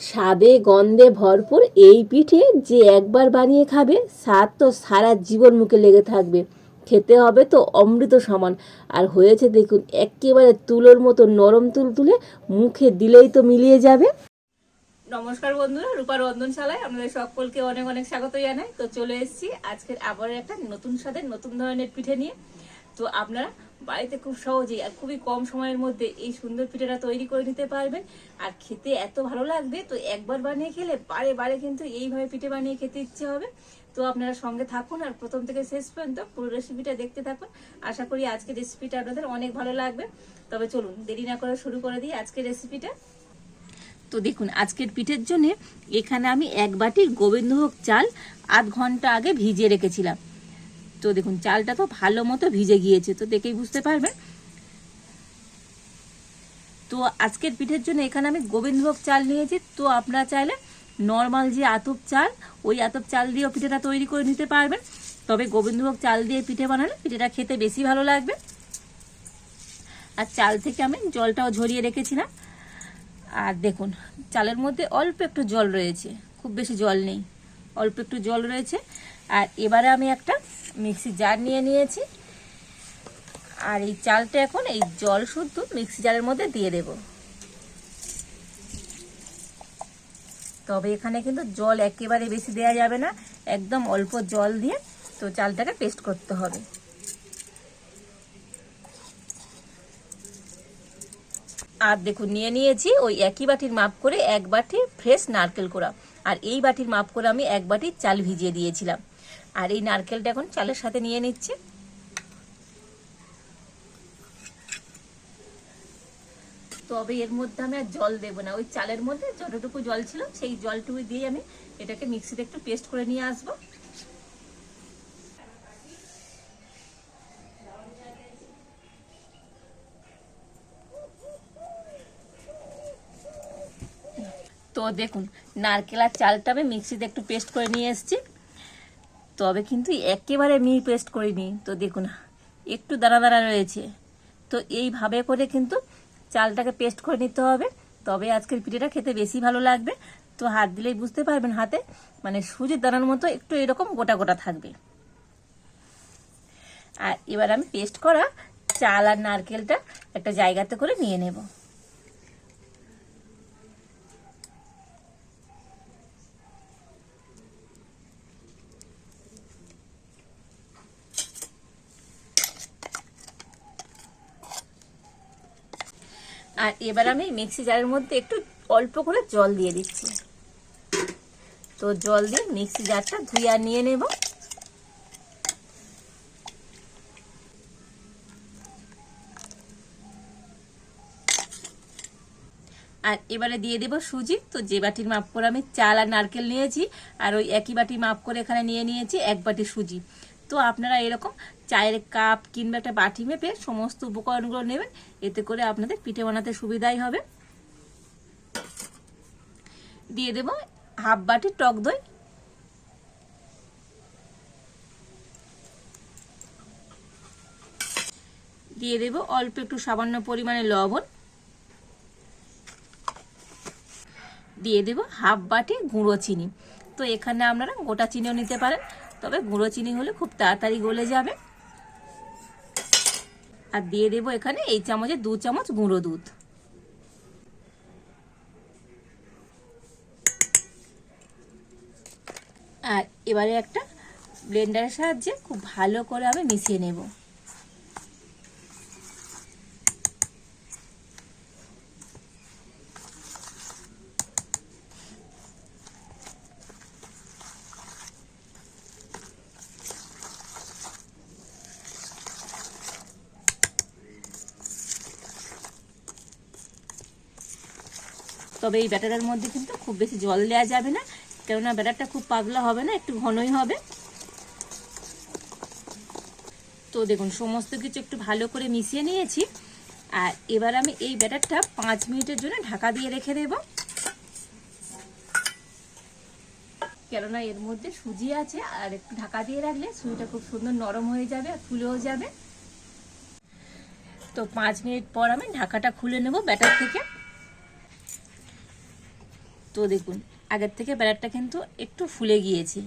স্বাদে গন্ধে ভরপুর এই পিঠে যে একবার বানিয়ে খাবে স্বাদ তো সারা জীবন মুখে লেগে থাকবে। খেতে হবে তো অমৃত সমান। আর হয়েছে দেখুন একেবারে তুলোর মতো নরম তুলতুলে, মুখে দিলেই তো মিলিয়ে যাবে। নমস্কার বন্ধুরা, রূপার রন্ধনশালায় আপনাদের সকলকে অনেক অনেক স্বাগত জানাই। তো চলে এসেছি আজকের আবার একটা নতুন স্বাদের নতুন ধরনের পিঠে নিয়ে। তো আপনারা বাড়িতে খুব সহজেই আর খুবই কম সময়ের মধ্যে এই সুন্দর পিঠেটা তৈরি করে নিতে পারবেন। আর খেতে এত ভালো লাগবে, তো একবার বানিয়ে খেলে বারে বারে কিন্তু এইভাবে পিঠে বানিয়ে খেতে ইচ্ছে হবে। তো আপনারা সঙ্গে থাকুন আর প্রথম থেকে শেষ পর্যন্ত পুরো রেসিপিটা দেখতে থাকুন। আশা করি আজকের রেসিপিটা আপনাদের অনেক ভালো লাগবে। তবে চলুন দেরি না করে শুরু করে দিই আজকের রেসিপিটা। তো দেখুন আজকের পিঠের জন্য এখানে আমি এক বাটি গোবিন্দভোগ চাল আধ ঘন্টা আগে ভিজিয়ে রেখেছিলাম। তো দেখুন চালটা তো ভালো মতো ভিজে গিয়েছে, তো দেখেই বুঝতে পারবেন। তো আজকের পিঠের জন্য এখানে আমি গোবিন্দভোগ চাল নিয়েছি। তো আপনারা চাইলে নর্মাল যে আতপ চাল, ওই আতপ চাল দিয়েও পিঠেটা তৈরি করে নিতে পারবেন। তবে গোবিন্দভোগ চাল দিয়ে পিঠে বানালে পিঠেটা খেতে বেশি ভালো লাগবে। আর চাল থেকে আমি জলটাও ঝরিয়ে রেখেছিলাম। আর দেখুন চালের মধ্যে অল্প একটু জল রয়েছে, খুব বেশি জল নেই, অল্প একটু জল রয়েছে। আর এবারে আমি একটা মিক্সি জার নিয়ে নিয়েছি। আর এই চালটা এখন এই জল শুদ্ধ মিক্সি জারের মধ্যে দিয়ে দেব। তবে এখানে কিন্তু জল একেবারে বেশি দেওয়া যাবে না, একদম অল্প জল দিয়ে তো চালটাকে পেস্ট করতে হবে। আর দেখুন নিয়ে নিয়েছি ওই একই বাটির মাপ করে এক বাটি ফ্রেশ নারকেল কোড়া। আর এই বাটির মাপ করে আমি এক বাটি চাল ভিজিয়ে দিয়েছিলাম। আর এই নারকেলটা এখন চালের সাথে নিয়ে নিচ্ছি। তবে এর মধ্যে আমি আর জল দেবো না, ওই চালের মধ্যে যতটুকু জল ছিল সেই জলটুকু দিয়ে আমি এটাকে মিক্সিতে একটু পেস্ট করে নিয়ে আসবো। তো দেখুন নারকেল আর চালটা আমি মিক্সিতে একটু পেস্ট করে নিয়ে এসেছি। তবে কিন্তু একেবারে মিহি পেস্ট করিনি। তো দেখুন একটু দানা দানা রয়েছে। তো এইভাবে করে কিন্তু চালটাকে পেস্ট করে নিতে হবে, তবে আজকের পিঠেটা খেতে বেশি ভালো লাগবে। তো হাত দিলেই বুঝতে পারবেন হাতে মানে সুজির দানার মতো একটু এরকম গোটা গোটা থাকবে। আর এবার আমি পেস্ট করা চাল আর নারকেলটা একটা জায়গাতে করে নিয়ে নেব। আর এবার আমি মিক্সি জারের মধ্যে একটু অল্প করে জল দিয়ে দিচ্ছি। তো জল দিয়ে মিক্সি জারটা ধুয়ে আর নিয়ে নেব। আর এবারে দিয়ে দেব সুজি। তো যে বাটির মাপ করে আমি চাল আর নারকেল নিয়েছি, আর ওই একই বাটি মাপ করে এখানে নিয়ে নিয়েছি এক বাটি সুজি। তো আপনারা এরকম চায়ের কাপ কিংবা একটা বাটি মেপে সমস্ত উপকরণগুলো নেবেন, এতে করে আপনাদের পিঠে বানাতে সুবিধাই হবে। দিয়ে দেব হাফ বাটি টক দই। দিয়ে দেব অল্প একটু সামান্য পরিমাণে লবণ। দিয়ে দেব হাফ বাটি গুঁড়ো চিনি। তো এখানে আপনারা গোটা চিনিও নিতে পারেন, তবে গুঁড়ো চিনি হলে খুব তাড়াতাড়ি গলে যাবে। আর দিয়ে দেব এখানে এই চামচে 2 চামচ গুঁড়ো দুধ। আর এবারে একটা ব্লেন্ডারের সাহায্যে খুব ভালো করে আমি মিশিয়ে নেব। তবে এই ব্যাটারের মধ্যে কিন্তু খুব বেশি জল দেওয়া যাবে না, কেননা ব্যাটারটা খুব পাতলা হবে না, একটু ঘনই হবে। তো দেখুন সমস্ত কিছু একটু ভালো করে মিশিয়ে নিয়েছি। আর এবার আমি এই ব্যাটারটা 5 মিনিটের জন্য ঢাকা দিয়ে রেখে দেব, কেননা এর মধ্যে সুজি আছে। আর একটু ঢাকা দিয়ে রাখলে সুজিটা খুব সুন্দর নরম হয়ে যাবে আর ফুলেও যাবে। তো 5 মিনিট পর আমি ঢাকাটা খুলে নেব ব্যাটার থেকে। তো দেখুন আগের থেকে ব্যাটারটা কিন্তু একটু ফুলে গিয়েছে,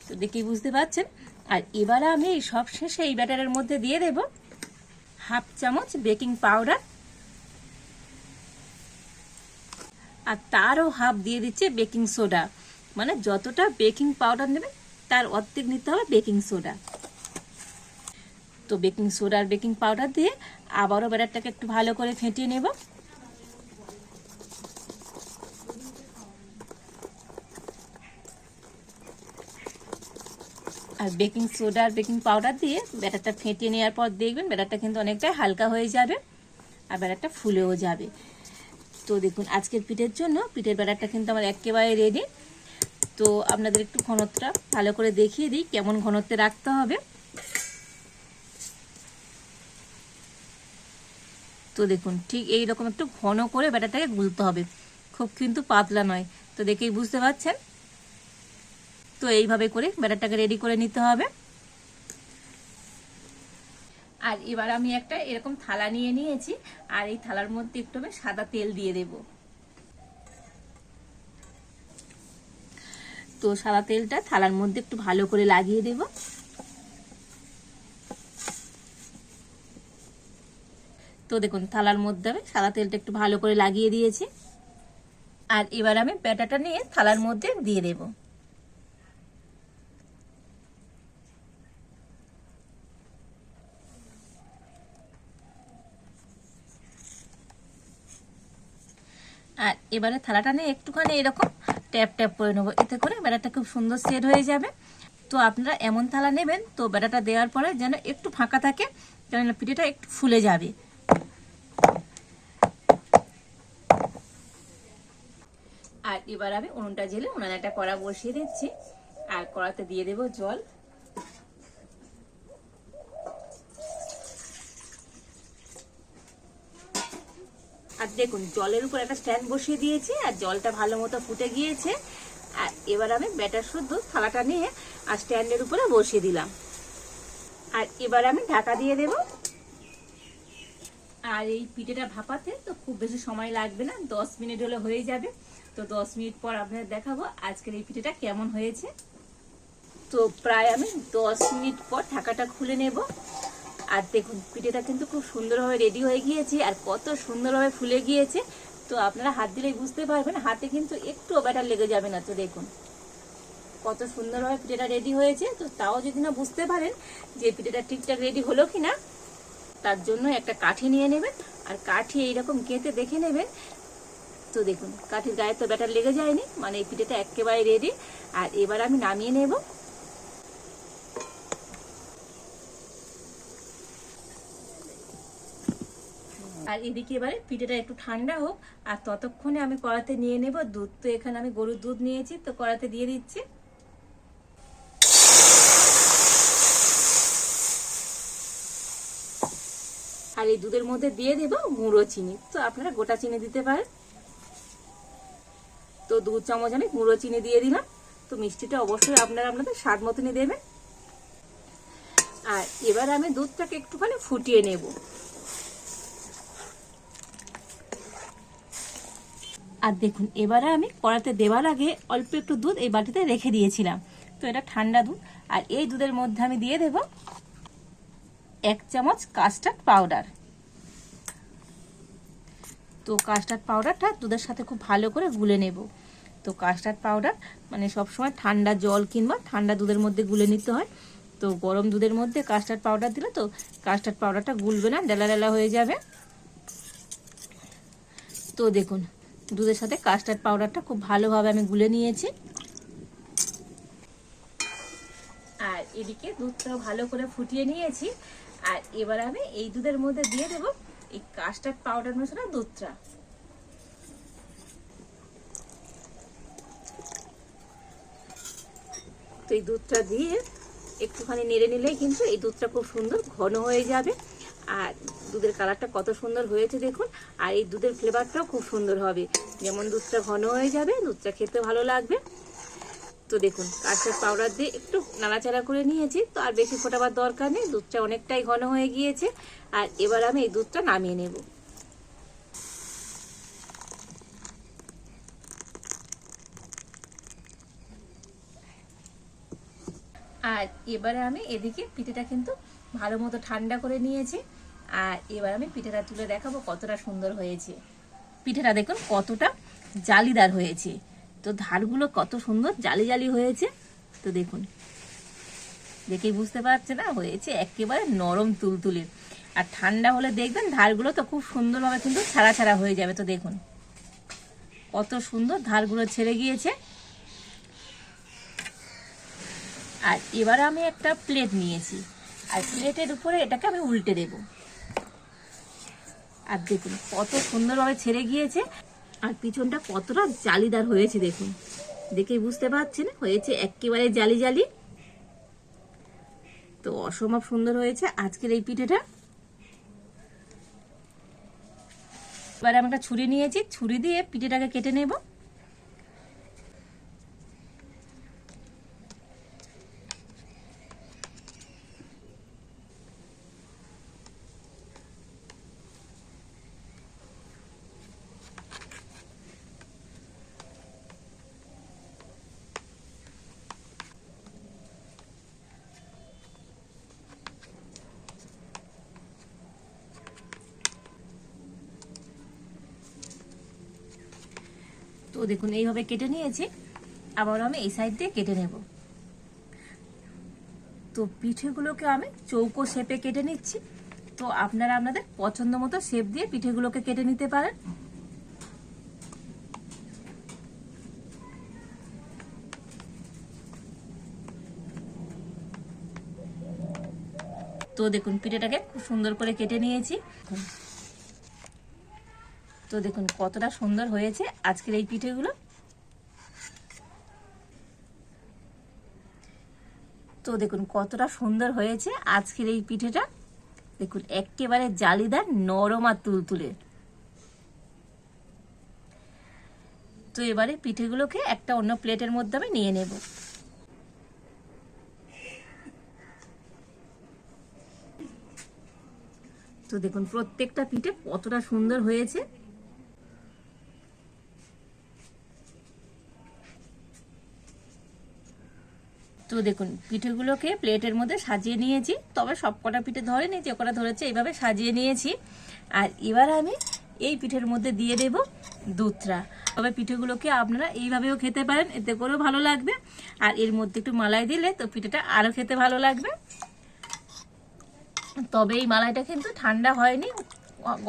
তো দেখেই বুঝতে পারছেন। আর এবারে আমি এই সব শেষে এই ব্যাটারের মধ্যে দিয়ে দেব হাফ চামচ বেকিং পাউডার, আর তারও হাফ দিয়ে দিচ্ছে বেকিং সোডা। মানে যতটা বেকিং পাউডার নেবে তার অর্ধেক নিতে হবে বেকিং সোডা। তো বেকিং সোডা আর বেকিং পাউডার দিয়ে আবারও ব্যাটারটাকে একটু ভালো করে ফেটিয়ে নেব। আর বেকিং সোডা আর বেকিং পাউডার দিয়ে ব্যাটারটা ফেটিয়ে নেওয়ার পর দেখবেন ব্যাটারটা কিন্তু অনেকটাই হালকা হয়ে যাবে আর ব্যাটারটা ফুলেও যাবে। তো দেখুন আজকের পিঠের জন্য পিঠের ব্যাটারটা কিন্তু আমার একেবারে রেডি। তো আপনাদের একটু ঘনত্বটা ভালো করে দেখিয়ে দিই কেমন ঘনত্বে রাখতে হবে। তো দেখুন ঠিক এই রকম একটু ঘন করে ব্যাটারটাকে গুলতে হবে, খুব কিন্তু পাতলা নয়। তো দেখেই বুঝতে পারছেন। তো এইভাবে করে ব্যাটারটাকে রেডি করে নিতে হবে। আর এবার আমি একটা এরকম থালা নিয়ে নিয়েছি, আর এই থালার মধ্যে একটু আমি সাদা তেল দিয়ে দেব। তো সাদা তেলটা থালার মধ্যে একটু ভালো করে লাগিয়ে দেব। তো দেখুন থালার মধ্যে আমি সাদা তেলটা একটু ভালো করে লাগিয়ে দিয়েছি। আর এবার আমি ব্যাটারটা নিয়ে থালার মধ্যে দিয়ে দেব। আর এবারে থালাটা নিয়ে একটুখানি এরকম ট্যাপ ট্যাপ করে নেবো, এতে করে ব্যাটারটা খুব সুন্দর সেট হয়ে যাবে। তো আপনারা এমন থালা নেবেন তো ব্যাটারটা দেওয়ার পরে যেন একটু ফাঁকা থাকে, কেননা পিঠেটা একটু ফুলে যাবে। আর এবার আমি উনুনটা জেলে উনানে একটা কড়া বসিয়ে দিচ্ছি, আর কড়াতে দিয়ে দেব জল। আর দেখুন জলের উপর একটা স্ট্যান্ড বসিয়ে দিয়েছি, আর জলটা ভালো মতো ফুটে গিয়েছে। আর এবার আমি ব্যাটার শুদ্ধ থালাটা নিয়ে আর স্ট্যান্ডের উপরে বসিয়ে দিলাম। আর এবার আমি ঢাকা দিয়ে দেব। আর এই পিঠেটা ভাপাতে তো খুব বেশি সময় লাগবে না, 10 মিনিট হলে হয়ে যাবে। তো 10 মিনিট পর আপনাদের দেখাবো আজকের এই পিঠেটা কেমন হয়েছে। তো প্রায় আমি 10 মিনিট পর ঢাকাটা খুলে নেব। আর দেখুন পিঠেটা কিন্তু খুব সুন্দরভাবে রেডি হয়ে গিয়েছে, আর কত সুন্দরভাবে ফুলে গিয়েছে। তো আপনারা হাত দিলেই বুঝতে পারবেন, হাতে কিন্তু একটু ব্যাটার লেগে যাবে না। তো দেখুন কত সুন্দরভাবে পিঠেটা রেডি হয়েছে। তো তাও যদি না বুঝতে পারেন যে পিঠেটা ঠিকঠাক রেডি হলো কিনা, তার জন্য একটা কাঠি নিয়ে নেবেন, আর কাঠি এইরকম গেঁথে দেখে নেবেন। তো দেখুন কাঠির গায়ে তো ব্যাটার লেগে যায়নি, মানে এই পিঠেটা একেবারে রেডি। আর এবার আমি নামিয়ে নেব। আর এদিকে এবারে পিঠেটা একটু ঠান্ডা হোক, আর ততক্ষণে আমি কড়াতে নিয়ে নেব দুধ। তো এখানে আমি গরুর দুধ নিয়েছি, তো কড়াতে দিয়ে দিচ্ছি। আর এই দুধের মধ্যে দিয়ে দেব গুঁড়ো চিনি। তো আপনারা গোটা চিনি দিতে পারেন। তো 2 চামচ আমি গুঁড়ো চিনি দিয়ে দিলাম। তো মিষ্টিটা অবশ্যই আপনারা আপনাদের স্বাদ মতনই দেবেন। আর এবার আমি দুধটাকে একটুখানি ফুটিয়ে নেব। আর দেখুন এবারে আমি কড়াতে দেওয়ার আগে অল্প একটু দুধ এই বাটিতে রেখে দিয়েছিলাম। তো এটা ঠান্ডা দুধ। আর এই দুধের মধ্যে আমি দিয়ে দেব 1 চামচ কাস্টার্ড পাউডার। তো কাস্টার্ড পাউডারটা দুধের সাথে খুব ভালো করে গুলে নেব। তো কাস্টার্ড পাউডার মানে সবসময় ঠান্ডা জল কিংবা ঠান্ডা দুধের মধ্যে গুলে নিতে হয়। তো গরম দুধের মধ্যে কাস্টার্ড পাউডার দিলে তো কাস্টার্ড পাউডারটা গুলবে না, ডেলা ডেলা হয়ে যাবে। তো দেখুন দুধের সাথে কাস্টার্ড পাউডারটা খুব ভালোভাবে আমি গুলে নিয়েছি। আর এদিকে দুধটাও ভালো করে ফুটিয়ে নিয়েছি। আর এবার আমি এই দুধের মধ্যে দিয়ে দেব এই কাস্টার্ড পাউডার মেশানো দুধটা। তো এই দুধটা দিয়ে একটুখানি নেড়ে নিলেই কিন্তু এই দুধটা খুব সুন্দর ঘন হয়ে যাবে। আর দুধের কালারটা কত সুন্দর হয়েছে দেখুন। আর এই দুধের ফ্লেভারটাও খুব সুন্দর হবে, যেমন দুধটা ঘন হয়ে যাবে দুধটা খেতে ভালো লাগবে। তো দেখুন কাস্টার্ড পাউডার দিয়ে একটু নাড়াচাড়া করে নিয়েছি। তো আর বেশি ফোটাবার দরকার নেই, দুধটা অনেকটাই ঘন হয়ে গিয়েছে। আর এবার আমি এই দুধটা নামিয়ে নেব। আর এবারে আমি এদিকে পিঠেটা কিন্তু ভালো মতো ঠান্ডা করে নিয়েছি। আর এবার আমি পিঠেটা তুলে দেখাবো কতটা সুন্দর হয়েছে। পিঠেটা দেখুন কতটা জালিদার হয়েছে, তো ধারগুলো কত সুন্দর জালি জালি হয়েছে। তো দেখুন, দেখেই বুঝতে পারছে না, হয়েছে একেবারে নরম তুলতুলে। আর ঠান্ডা হলে দেখবেন ধারগুলো তো খুব সুন্দরভাবে কিন্তু ছাড়া ছাড়া হয়ে যাবে। তো দেখুন কত সুন্দর ধারগুলো ছেড়ে গিয়েছে। আর এবার আমি একটা প্লেট নিয়েছি, আর প্লেটের উপরে এটাকে আমি উল্টে দেব। আর দেখুন কত সুন্দরভাবে ছেড়ে গিয়েছে, আর পিছনটা কতটা জালিদার হয়েছে দেখুন, দেখেই বুঝতে পারছেন হয়েছে একেবারে জালি জালি। তো অসম্ভব সুন্দর হয়েছে আজকের এই পিঠেটা। এবার আমি একটা ছুরি নিয়েছি, ছুরি দিয়ে পিঠেটাকে কেটে নেব। তো দেখুন এইভাবে কেটে নিয়েছি, আবার আমি এই সাইড দিয়ে কেটে নেব। তো পিঠেগুলোকে আমি চৌকো শেপে কেটে নিচ্ছি। তো আপনারা আপনাদের পছন্দ মতো শেপ দিয়ে পিঠেগুলোকে কেটে নিতে পারেন। তো দেখুন পিঠেটাকে খুব সুন্দর করে কেটে নিয়েছি। তো দেখুন কতটা সুন্দর হয়েছে আজকের এই পিঠেগুলো। তো দেখুন কতটা সুন্দর হয়েছে আজকের এই পিঠেটা। দেখুন একেবারে জালিদার, নরম আর তুলতুলে। তো এবারে পিঠেগুলোকে একটা অন্য প্লেটের মধ্যে আমি নিয়ে নেব। তো দেখুন প্রত্যেকটা পিঠে কতটা সুন্দর হয়েছে। তো দেখুন পিঠেগুলোকে প্লেটের মধ্যে সাজিয়ে নিয়েছি, তবে সবকটা পিঠে ধরেনি, যে কটা ধরেছে এইভাবে সাজিয়ে নিয়েছি। আর এবার আমি এই পিঠের মধ্যে দিয়ে দেব দুধটা। তবে পিঠেগুলোকে আপনারা এইভাবেও খেতে পারেন, এতে করেও ভালো লাগবে। আর এর মধ্যে একটু মালাই দিলে তো পিঠেটা আরও খেতে ভালো লাগবে। তবে এই মালাইটা কিন্তু ঠান্ডা হয়নি,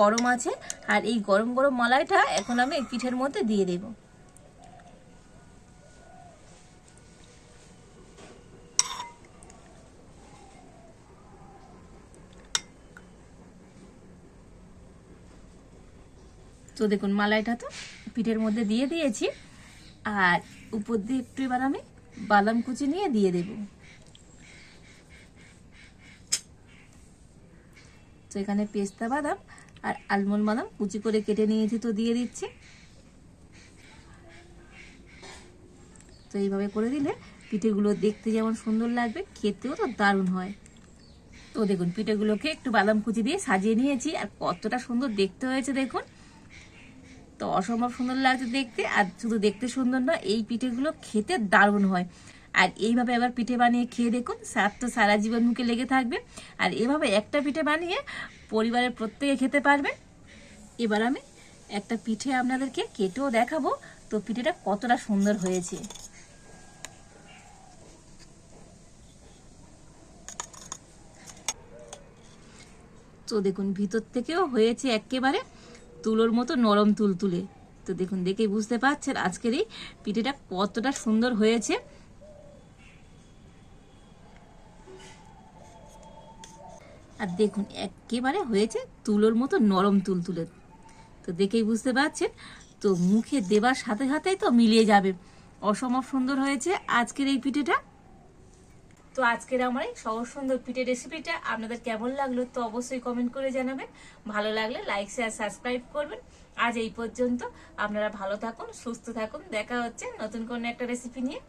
গরম আছে। আর এই গরম গরম মালাইটা এখন আমি এই পিঠের মধ্যে দিয়ে দেব। তো দেখুন মালাইটা তো পিঠের মধ্যে দিয়ে দিয়েছি। আর উপর দিয়ে একটু এবার আমি বাদাম কুচি নিয়ে দিয়ে দেব। তো এখানে পেস্তা বাদাম আর আলমন্ড বাদাম কুচি করে কেটে নিয়েছি, তো দিয়ে দিচ্ছি। তো এইভাবে করে দিলে পিঠেগুলো দেখতে যেমন সুন্দর লাগবে, খেতেও তো দারুণ হয়। তো দেখুন পিঠেগুলোকে একটু বাদাম কুচি দিয়ে সাজিয়ে নিয়েছি, আর কতটা সুন্দর দেখতে হয়েছে দেখুন। তো অসম্ভব সুন্দর লাগছে দেখতে। আর শুধু দেখতে সুন্দর নয়, এই পিঠেগুলো খেতে দারুণ হয়। আর এইভাবে আবার পিঠে বানিয়ে খেয়ে দেখুন, স্বাদ তো সারা জীবন মুখে লেগে থাকবে। আর এভাবে একটা পিঠে বানিয়ে পরিবারের প্রত্যেকে খেতে পারবে। এবার আমি একটা পিঠে আপনাদেরকে কেটেও দেখাবো, তো পিঠেটা কতটা সুন্দর হয়েছে। তো দেখুন ভিতর থেকেও হয়েছে একেবারে তুলোর মতো নরম তুলতুলে। তো দেখুন দেখেই বুঝতে পারছেন আজকের এই পিঠেটা কতটা সুন্দর হয়েছে। আর দেখুন একেবারে হয়েছে তুলোর মতো নরম তুলতুলে। তো দেখেই বুঝতে পারছেন, তো মুখে দেবার সাথে সাথেই তো মিলিয়ে যাবে। অসম্ভব সুন্দর হয়েছে আজকের এই পিঠেটা। তো আজকের আমার এই সহজ সুন্দর পিঠে রেসিপিটা আপনাদের কেমন লাগলো তো অবশ্যই কমেন্ট করে জানাবেন। ভালো লাগলে লাইক শেয়ার সাবস্ক্রাইব করবেন। আজ এই পর্যন্ত, আপনারা ভালো থাকুন, সুস্থ থাকুন। দেখা হচ্ছে নতুন কোনো একটা রেসিপি নিয়ে।